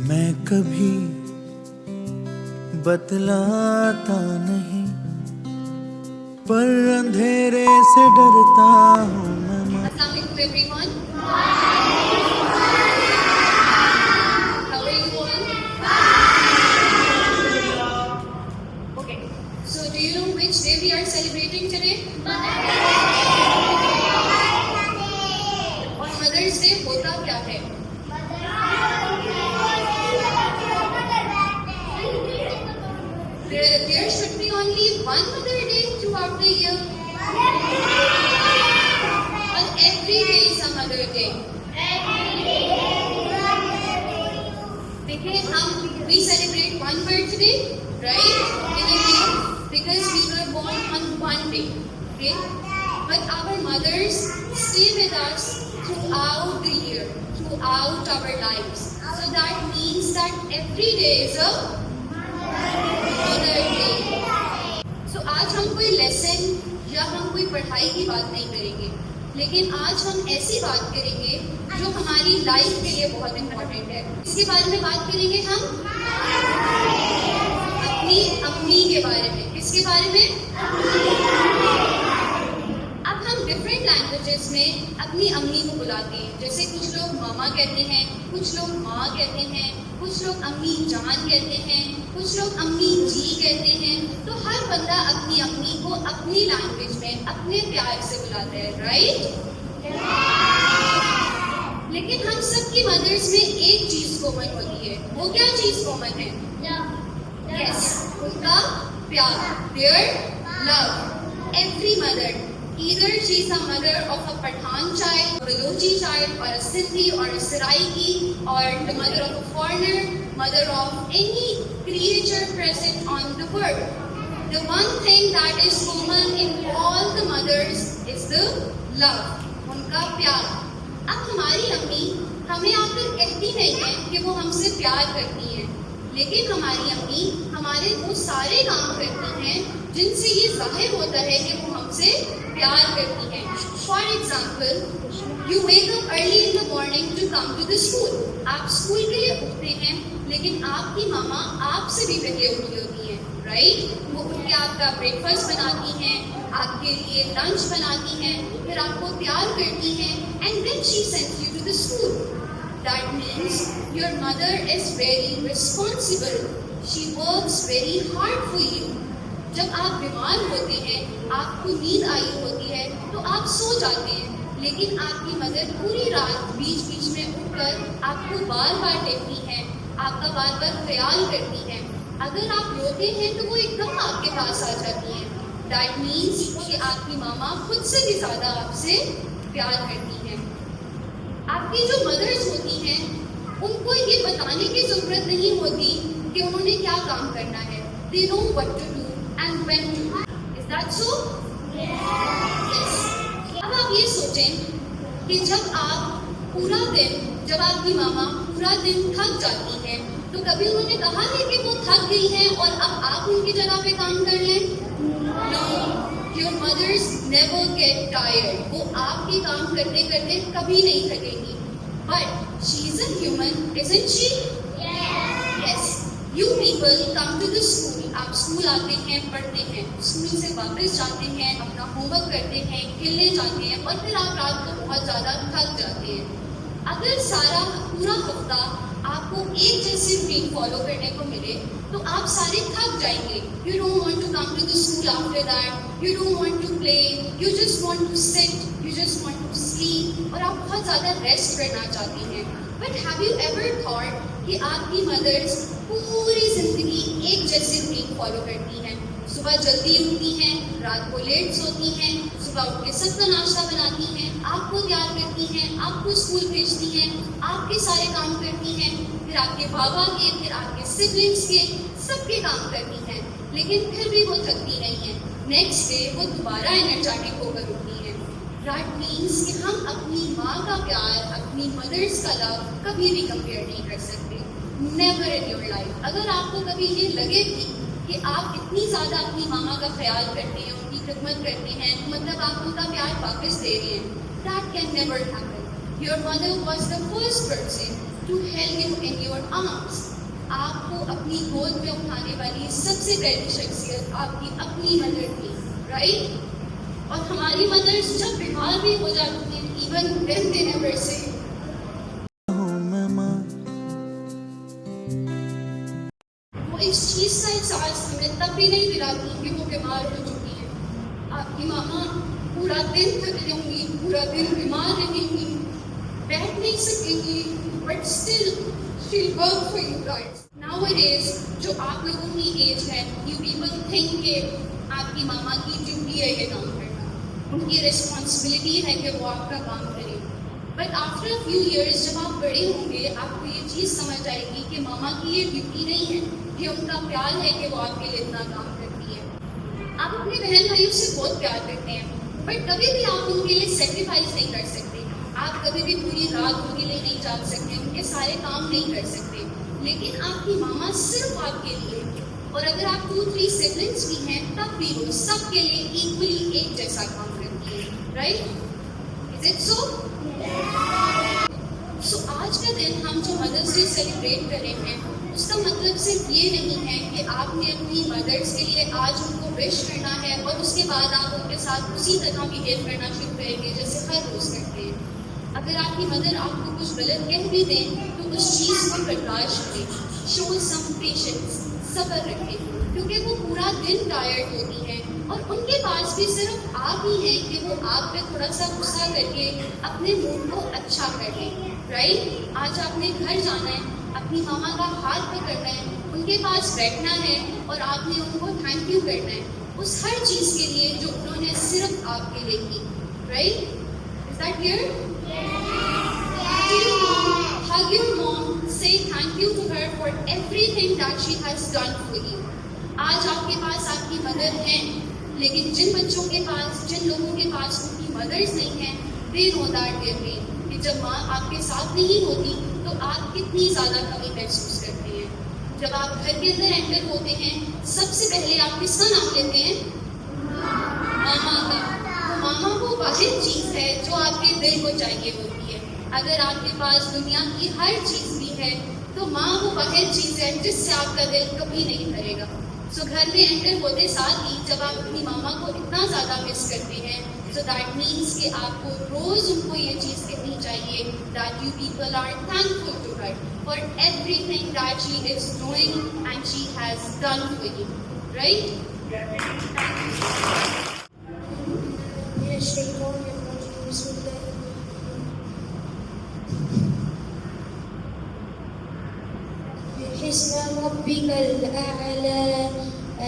मैं कभी बतलाता नहीं, पर अंधेरे से डरता हूँ मैं। Assalamu alaikum everyone. How are you all? Okay. So do you know which day we are celebrating today? और Mother's Day होता क्या है? There should be only one Mother Day throughout the year. And every day is a Mother Day. देखिए we celebrate one birthday, right? In a year because we were born on one day. Okay? But our mothers stay with us throughout the year, throughout our lives. So that means that every day is a Mother Day. So आज हम कोई lesson या हम कोई पढ़ाई की बात नहीं करेंगे, लेकिन आज हम ऐसी बात करेंगे जो हमारी लाइफ के लिए बहुत इम्पोर्टेंट है। इसके बारे में बात करेंगे हम अपनी अम्मी के बारे में। किसके बारे में? अब हम डिफरेंट लैंग्वेजेस में अपनी अम्मी को बुलाते हैं, जैसे कुछ लोग मामा कहते हैं, कुछ लोग माँ कहते हैं, कुछ लोग अम्मी जान कहते हैं, कुछ लोग अम्मी जी कहते हैं। तो हर बंदा अपनी अम्मी को अपनी लैंग्वेज में अपने प्यार से बुलाता है, राइट? लेकिन हम सबकी मदर्स में एक चीज कॉमन होती है। वो क्या चीज कॉमन है? यस, उनका प्यार, their love. Every mother, either she is a mother of a Pathan child, or a Balochi child, or a Sindhi, or a Saraiki, or the mother of a foreigner, mother of any creature present on the world. The one thing that is common in all the mothers is the love, उनका प्यार। अब हमारी अम्मी हमें आकर कहती नहीं है कि वो हमसे प्यार करती हैं, लेकिन हमारी अम्मी हमारे वो सारे काम करती हैं जिनसे ये जाहिर होता है कि वो हमसे प्यार करती हैं। For example, you wake up early in the morning to come to the school. आप स्कूल के लिए उठते हैं, लेकिन आपकी मामा आपसे भी पहले उठी होती हैं, राइट? वो उठ के आपका ब्रेकफास्ट बनाती हैं, आपके लिए लंच बनाती हैं, फिर आपको तैयार करती हैं, and then she sends you to the school. That means your mother is very responsible, she works very hard for you. जब आप बीमार होते हैं, आपको नींद आई होती है, तो आप सो जाते हैं, लेकिन आपकी मदर पूरी रात बीच बीच में उठकर आपको बार बार देखती हैं, आपका बार बार ख्याल करती हैं। अगर आप रोते हैं तो वो एकदम आपके पास आ जाती हैं। दैट मीन्स कि आपकी मामा खुद से भी ज़्यादा आपसे प्यार करती हैं। आपकी जो मदर्स होती हैं, उनको ये बताने की ज़रूरत नहीं होती कि उन्होंने क्या काम करना है। They know what to do and when to do. Is that so? Yes. अब आप ये सोचें कि जब आपकी मामा पूरा दिन थक जाती हैं, तो कभी उन्होंने कहा है कि वो थक गई हैं और अब आप उनकी जगह पे काम कर लें? No. Your mothers never get tired. वो आपके काम करते करते कभी नहीं थकेंगी। But she is a human, isn't she? Yes. You people come to the school. आप स्कूल आते हैं, पढ़ते हैं, स्कूल से वापस जाते हैं, अपना होमवर्क करते हैं, खेलने जाते हैं, और फिर आप रात को बहुत ज़्यादा थक जाते हैं। अगर सारा पूरा हफ्ता आपको एक जैसे रूटीन फॉलो करने को मिले, तो आप सारे थक जाएंगे। You don't want to come to the school after that, you don't want to play, you just want to sit, you just want to sleep, और आप बहुत ज़्यादा रेस्ट करना चाहती हैं। But have you ever thought कि आपकी mother's पूरी जिंदगी एक जैसे रूटीन फॉलो करती हैं? सुबह जल्दी उठती हैं, रात को लेट सोती हैं, सुबह उठ के सबका नाश्ता बनाती हैं, आपको तैयार करती हैं, आपको स्कूल भेजती हैं, आपके सारे काम करती हैं, फिर आपके बाबा के, फिर आपके सिबलिंग्स के, सबके काम करती हैं, लेकिन फिर भी वो थकती नहीं हैं। नेक्स्ट डे वो दोबारा एनर्जेटिक होकर उठती हैं। दैट मीन्स कि हम अपनी माँ का प्यार, अपनी मदर्स का लव कभी भी कंपेयर नहीं कर सकते। Never in your life. अगर आपको कभी ये लगे कि आप इतनी ज़्यादा अपनी मामा का ख्याल करते हैं, उनकी खिदमत करते हैं, मतलब आप उनका प्यार वापस दे रहे हैं, that can never happen. Your mother was the first person to hold you in your arms. आपको अपनी गोद में उठाने वाली सबसे पहली शख्सियत आपकी अपनी मदर थी, राइट? और हमारी मदर्स जब बीमार भी हो जाती हैं, even then they never say हूँ मैं माँ। वो इस चीज़ का एहसास हमें तब भी नहीं दिलाती कि वो बीमार हो चुकी है। आपकी मामा पूरा दिन थक होंगी, पूरा दिन बीमार रहेंगी, बैठ नहीं सकेंगी, but still she'll work for you guys. Nowadays, जो आप लोगों की एज है, you people think कि आपकी मामा की ड्यूटी है ये काम करना, उनकी रिस्पॉन्सिबिलिटी है कि वो आपका काम करें। But after a few years जब आप बड़े होंगे, आपको ये चीज़ समझ आएगी कि मामा की ये ड्यूटी नहीं है, ये उनका प्यार है कि वो आपके लिए इतना काम करती है। आप अपने बहन भाइयों से बहुत प्यार करते हैं, बट कभी भी आप उनके लिए सेक्रीफाइस नहीं कर सकते। आप कभी भी पूरी रात उनके लिए नहीं जाग सकते, उनके सारे काम नहीं कर सकते, लेकिन आपकी मामा सिर्फ आपके लिए, और अगर आप 2-3 सिबलिंग्स भी हैं तब भी वो सबके लिए इक्वली एक जैसा काम करती है, right? Is it so? So आज का दिन हम जो मदर्स डे सेलिब्रेट कर रहे हैं, उसका मतलब सिर्फ ये नहीं है कि आपने अपनी मदर्स के लिए आज उनको विश करना है और उसके बाद आप उनके साथ उसी तरह बिहेव करना शुरू करेंगे जैसे हर रोज करते हैं। अगर आपकी मदर आपको कुछ गलत कह भी दें तो उस चीज़ को बर्दाश्त करें, शो सम पेशेंस, सब्र रखें, क्योंकि वो पूरा दिन टायर्ड होती हैं और उनके पास भी सिर्फ आप ही हैं कि वो आप पे थोड़ा सा गुस्सा करके अपने मूड को अच्छा कर लें, राइट? आज आपने घर जाना है, अपनी मामा का हाथ पकड़ना है, उनके पास बैठना है और आपने उनको थैंक यू करना है उस हर चीज़ के लिए जो उन्होंने सिर्फ आपके लिए की, right? Is that clear? Hug your mom, say thank you to her for everything that she has done for you. आज आपके पास आपकी मदर है, लेकिन जिन बच्चों के पास, जिन लोगों के पास उनकी मदर्स नहीं हैं, they know that their pain, कि जब माँ आपके साथ नहीं होती तो आप कितनी ज़्यादा कमी महसूस करते हैं। जब आप घर के अंदर एंटर होते हैं, सबसे पहले आप किसका नाम लेते हैं? मामा का। तो मामा वो वाहिद चीज़ है जो आपके दिल को चाहिए होती है। अगर आपके पास दुनिया की हर चीज़ भी है तो माँ वो वाहिद चीज़ है जिससे आपका दिल कभी नहीं भरेगा। सो घर में एंटर होते साथ ही जब आप अपनी मामा को इतना ज़्यादा मिस करते हैं, सो दैट मीन्स कि आपको रोज़ उनको ये चीज़ कहनी चाहिए that you people are thankful to her for everything that she is doing and she has done for you, right? اسم ربك الأعلى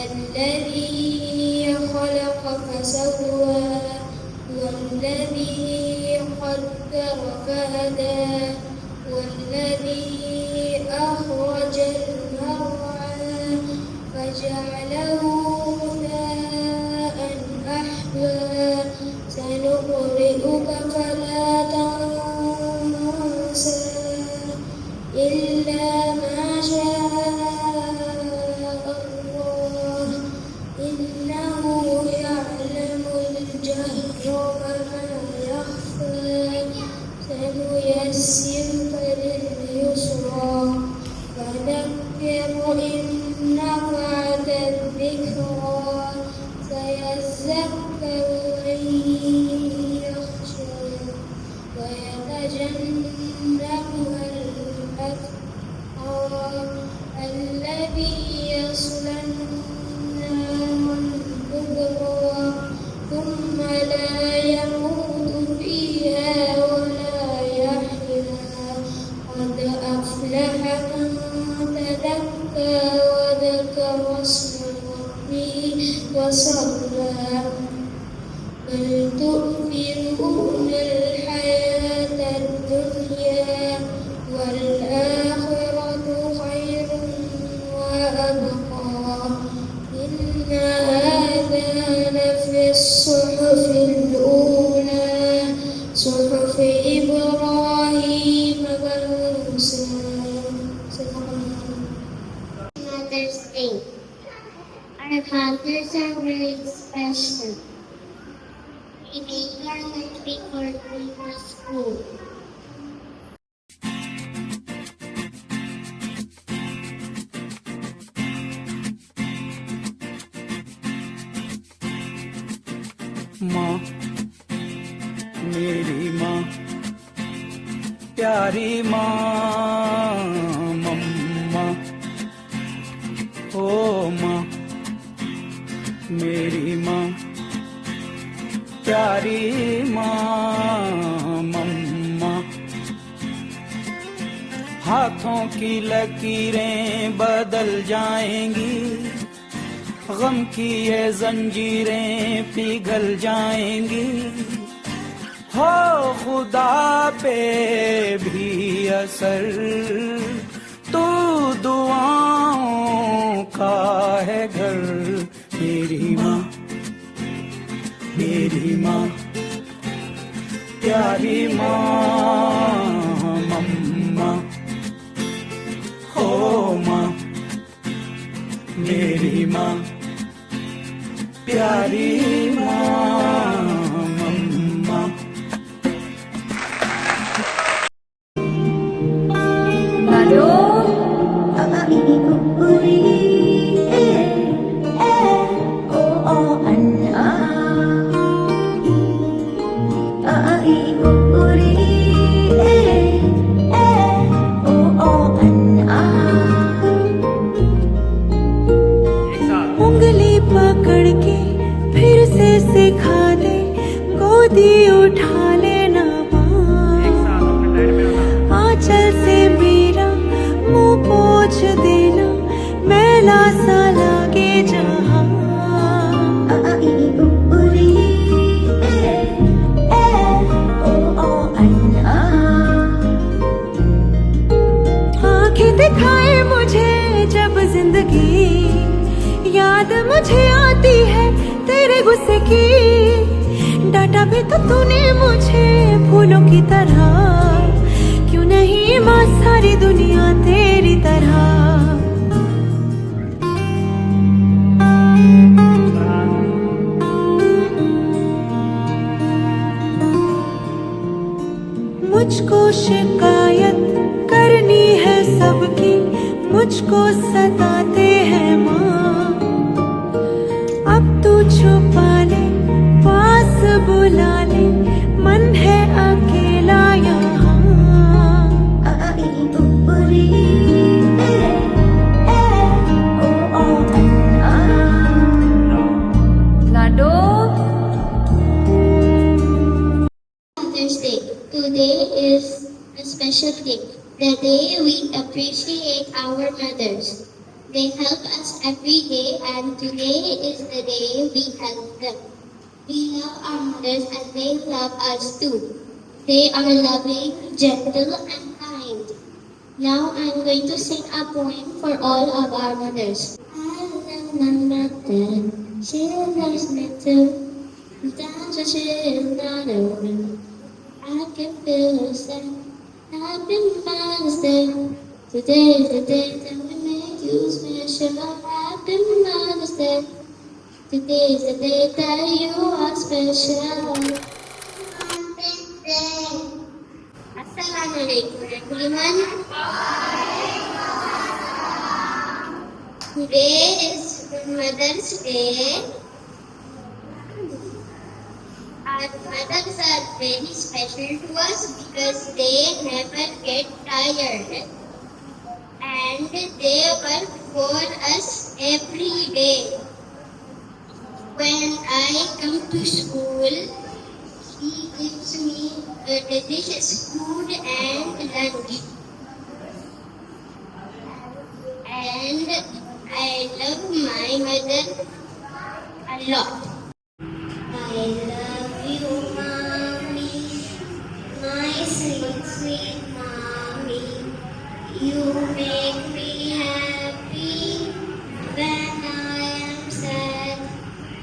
الذي خلق فسوى والذي قدر فهدى والذي أخرج المرعى فجعله غثاء أحوى سنقرئك فلا تنسى إلا ما شاء الله إنه يعلم الجهر وما يخفى سنيسرك لليسرى فذكر إن نفعت الذكرى سيذكر من يخشى ويتجنبها الأتقى الذي يصلى النار الكبرى ثم لا يموت فيها ولا يحيا قد أفلح من تزكى وذكر اسم ربه وصلى بل تؤثرون الحياة الدنيا والآخرة خير وأبقى إن هذا لفي الصحف الأولى صحف إبراهيم وموسى. Mother's Day. Our fathers are very special. We make garlands before going to school. प्यारी माँ मम्मा, ओ माँ मेरी माँ, प्यारी माँ मम्मा। हाथों की लकीरें बदल जाएंगी, गम की ये जंजीरें पिघल जाएंगी। हो खुदा पे भी असर, तू दुआओं का है घर। मेरी माँ, मेरी माँ, प्यारी माँ मम्मा, हो माँ मेरी माँ, प्यारी माँ मम्मा। Lalo, उंगली पकड़ के फिर से सिखा दे, गोदी उठा लेना माँ। आंचल से मेरा मुंह पोंछ देना, मैला सा लागे जहाँ। आंखें दिखाए मुझे जब जिंदगी, याद मुझे आती है तेरे गुस्से की। डांटा भी तो तूने मुझे फूलों की तरह, क्यों नहीं माँ सारी दुनिया तेरी तरह। मुझको शिकायत करनी है सबकी, मुझको सताते हैं माँ। अब तू छुपा ले, पास बुला ले, मन है अकेला यहाँ। Lado, Mother's Day. Today is a special day, the day we appreciate our mothers. They help us every day, and today is the day we help them. We love our mothers and they love us too. They are loving, gentle and kind. Now I'm going to sing a poem for all of our mothers. I love my mother, she loves me too. Sometimes when she is not around, I can feel sad. Happy Mother's Day. Today is the day that we make you special. Happy Mother's Day. Today is the day that you are special. Mother's Day. Assalamualaikum everyone. Today is Mother's Day. Our mothers are very special to us because they never get tired and they work for us every day. When I come to school, she gives me delicious food and lunch. And I love my mother a lot. I love you, Mommy, my sweet, sweet Mommy. You make me happy when I am sad.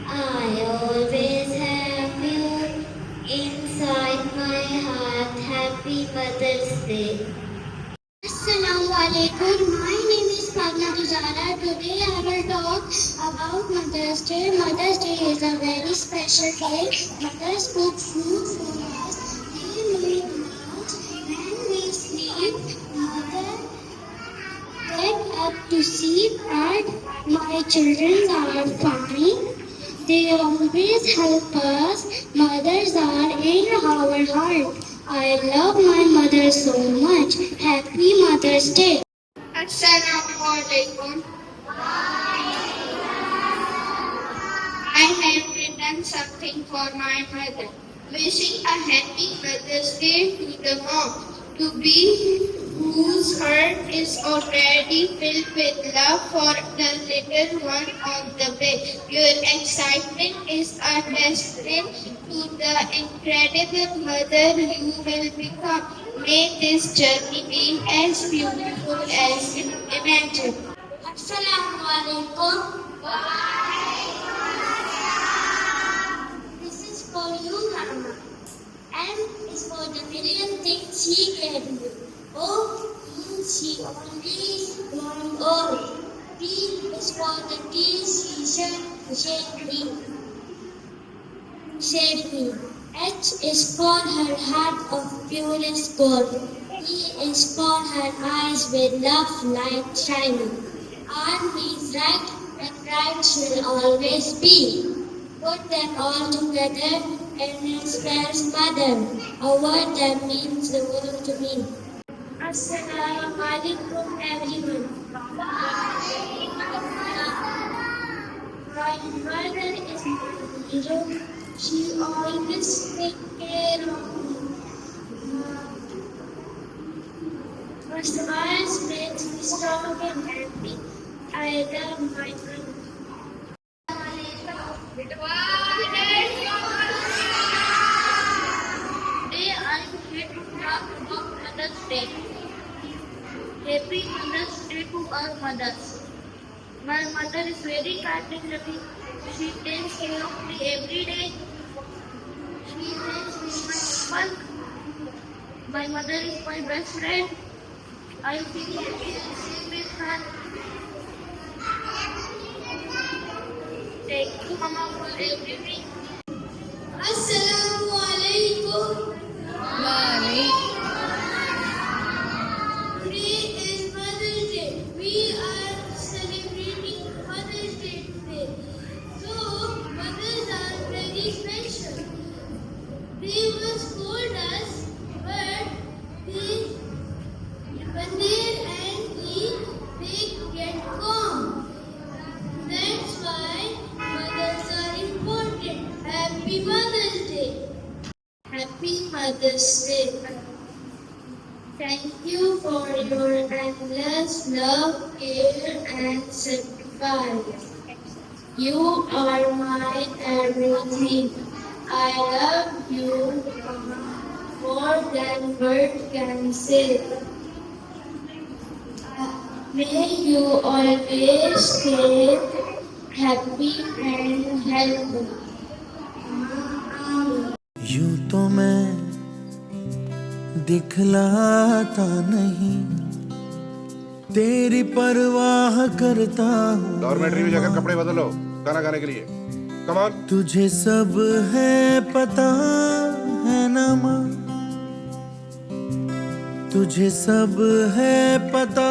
I always have you inside my heart. Happy Mother's Day. Assalamualaikum. My name is Pagna Tujara. Today I will talk about Mother's Day. Mother's Day is a very special day. Mothers cook food for us. They make lunch. When we sleep, Mother get up to see that my children are fine. They always help us. Mothers are in our heart. I love my mother so much. Happy Mother's Day. Assalamualaikum. I have written something for my mother. Wishing a happy Mother's Day to the mom, to be whose heart is already filled with love for the little one on the way. Your excitement is a testament to the incredible mother you will become. May this journey be as beautiful as you imagine. Assalamualaikum. This is for you, Mama. M is for the million things she gave you. O means she always growing old. P is for the tears she shed to save me. H is for her heart of purest gold. E is for her eyes with love light shining. R means right and right should always be. Put them all together and it spells mother, a word that means the world to me. Assalamu alaikum everyone. My mother is my hero. She always takes care of me. Her smile makes me strong and happy. I love my mother. Today I am here to talk about Mother's Day. Happy Mother's Day to our mothers. My mother is very kind and loving. She takes care of me every day. She makes me my fun. My mother is my best friend. I feel happy and safe with her. Thank you, Mama, for everything. Assalamu alaikum. Today is Mother's Day. We are celebrating Mother's Day today. So, mothers are very special. They will scold us, but when they're angry, they get calm. That's why mothers are important. Happy Mother's Day. Happy Mother's Day. Thank you for your endless love, care, and sacrifice. You are my everything. I love you more than words can say. May you always stay happy and healthy. यूं तो मैं दिखलाता नहीं, तेरी परवाह करता हूँ। Dormitory में जाकर कपड़े बदलो गाना गाने के लिए। Come on. तुझे सब है पता है ना माँ, तुझे सब है पता